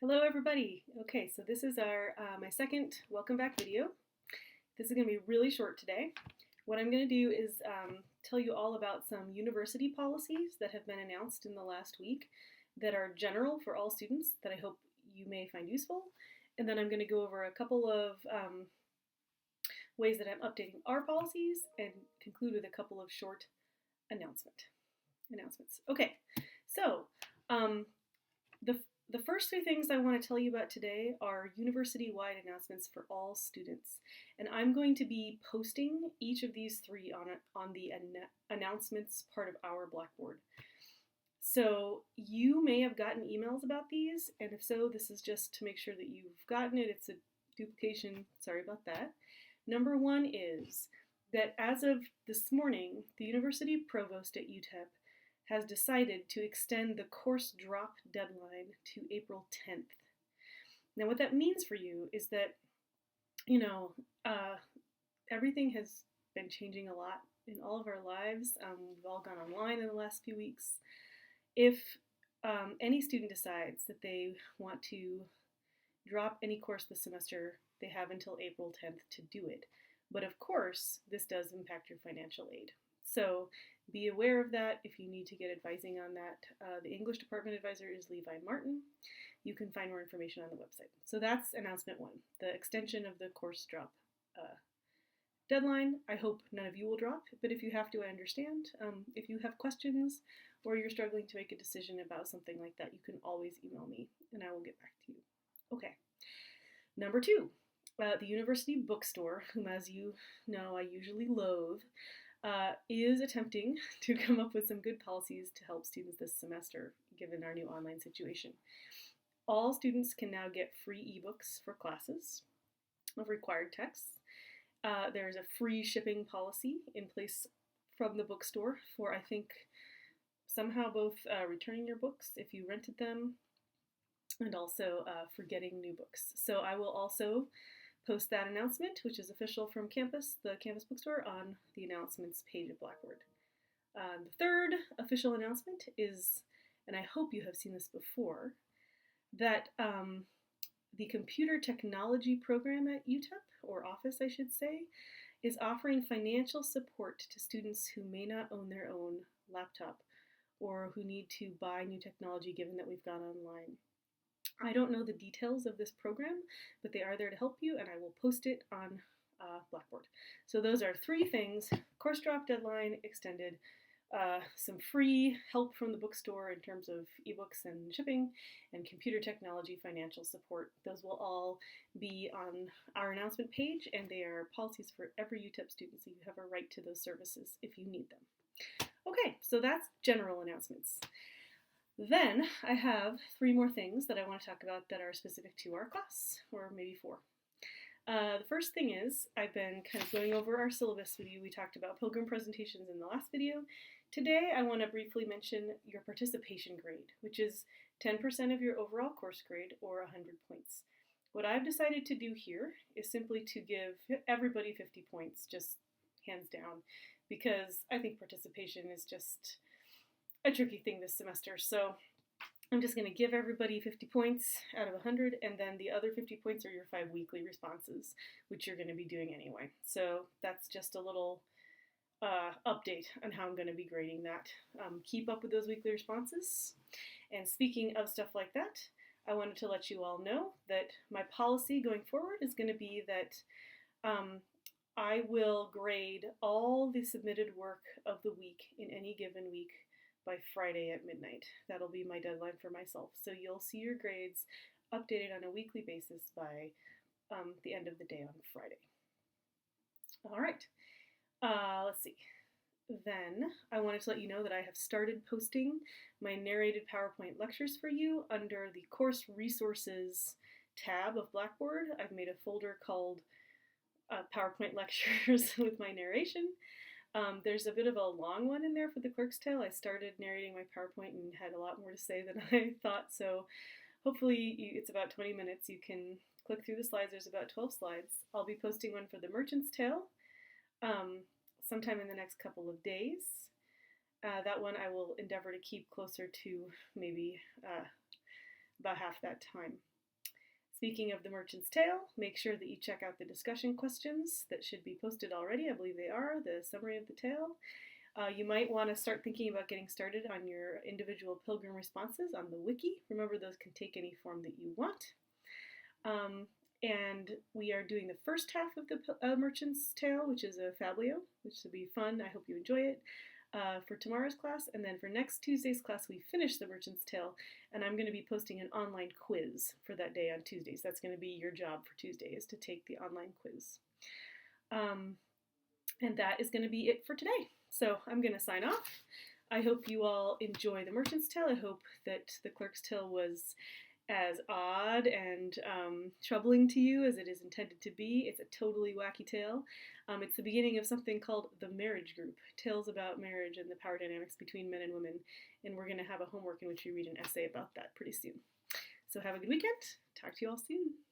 Hello everybody. Okay, so this is my second welcome back video. This is going to be really short today. What I'm going to do is tell you all about some university policies that have been announced in the last week that are general for all students that I hope you may find useful. And then I'm going to go over a couple of ways that I'm updating our policies and conclude with a couple of short announcements. Okay, so the first three things I want to tell you about today are university-wide announcements for all students. And I'm going to be posting each of these three on the announcements part of our Blackboard. So you may have gotten emails about these, and if so, this is just to make sure that you've gotten it. It's a duplication, sorry about that. Number one is that as of this morning, the University Provost at UTEP has decided to extend the course drop deadline to April 10th. Now what that means for you is that, everything has been changing a lot in all of our lives. We've all gone online in the last few weeks. If any student decides that they want to drop any course this semester, they have until April 10th to do it. But of course, this does impact your financial aid. So be aware of that if you need to get advising on that. The English department advisor is Levi Martin. You can find more information on the website. So that's announcement one, the extension of the course drop deadline. I hope none of you will drop, but if you have to, I understand. If you have questions or you're struggling to make a decision about something like that, you can always email me and I will get back to you. Okay. Number two, the university bookstore, whom as you know I usually loathe, is attempting to come up with some good policies to help students this semester, given our new online situation. All students can now get free ebooks for classes of required texts. There's a free shipping policy in place from the bookstore for, I think, somehow both returning your books if you rented them and also for getting new books. So I will also post that announcement, which is official from campus, the campus bookstore, on the announcements page of Blackboard. The third official announcement is, and I hope you have seen this before, that the computer technology program at UTEP, or office I should say, is offering financial support to students who may not own their own laptop or who need to buy new technology given that we've gone online. I don't know the details of this program, but they are there to help you, and I will post it on Blackboard. So those are three things: course drop deadline extended, some free help from the bookstore in terms of ebooks and shipping, and computer technology financial support. Those will all be on our announcement page, and they are policies for every UTEP student, so you have a right to those services if you need them. Okay, so that's general announcements. Then I have three more things that I want to talk about that are specific to our class, or maybe four. The first thing is, I've been kind of going over our syllabus with you. We talked about Pilgrim presentations in the last video. Today I want to briefly mention your participation grade, which is 10% of your overall course grade, or 100 points. What I've decided to do here is simply to give everybody 50 points, just hands down, because I think participation is just a tricky thing this semester. So I'm just going to give everybody 50 points out of 100, and then the other 50 points are your 5 weekly responses, which you're going to be doing anyway. So that's just a little update on how I'm going to be grading that. Keep up with those weekly responses. And speaking of stuff like that, I wanted to let you all know that my policy going forward is going to be that I will grade all the submitted work of the week in any given week by Friday at midnight. That'll be my deadline for myself. So you'll see your grades updated on a weekly basis by the end of the day on Friday. All right, let's see. Then I wanted to let you know that I have started posting my narrated PowerPoint lectures for you under the Course Resources tab of Blackboard. I've made a folder called PowerPoint Lectures with my narration. There's a bit of a long one in there for the Clerk's Tale. I started narrating my PowerPoint and had a lot more to say than I thought, so hopefully it's about 20 minutes. You can click through the slides. There's about 12 slides. I'll be posting one for the Merchant's Tale sometime in the next couple of days. That one I will endeavor to keep closer to maybe about half that time. Speaking of the Merchant's Tale, make sure that you check out the discussion questions that should be posted already. I believe they are, the summary of the tale. You might want to start thinking about getting started on your individual pilgrim responses on the wiki. Remember, those can take any form that you want. And we are doing the first half of the Merchant's Tale, which is a Fablio, which will be fun. I hope you enjoy it. For tomorrow's class, and then for next Tuesday's class we finish the Merchant's Tale, and I'm going to be posting an online quiz for that day on Tuesdays. That's going to be your job for Tuesday, is to take the online quiz. And that is going to be it for today. So I'm going to sign off. I hope you all enjoy the Merchant's Tale. I hope that the Clerk's Tale was as odd and troubling to you as it is intended to be. It's a totally wacky tale. It's the beginning of something called the Marriage Group, tales about marriage and the power dynamics between men and women, and we're going to have a homework in which we read an essay about that pretty soon. So have a good weekend. Talk to you all soon.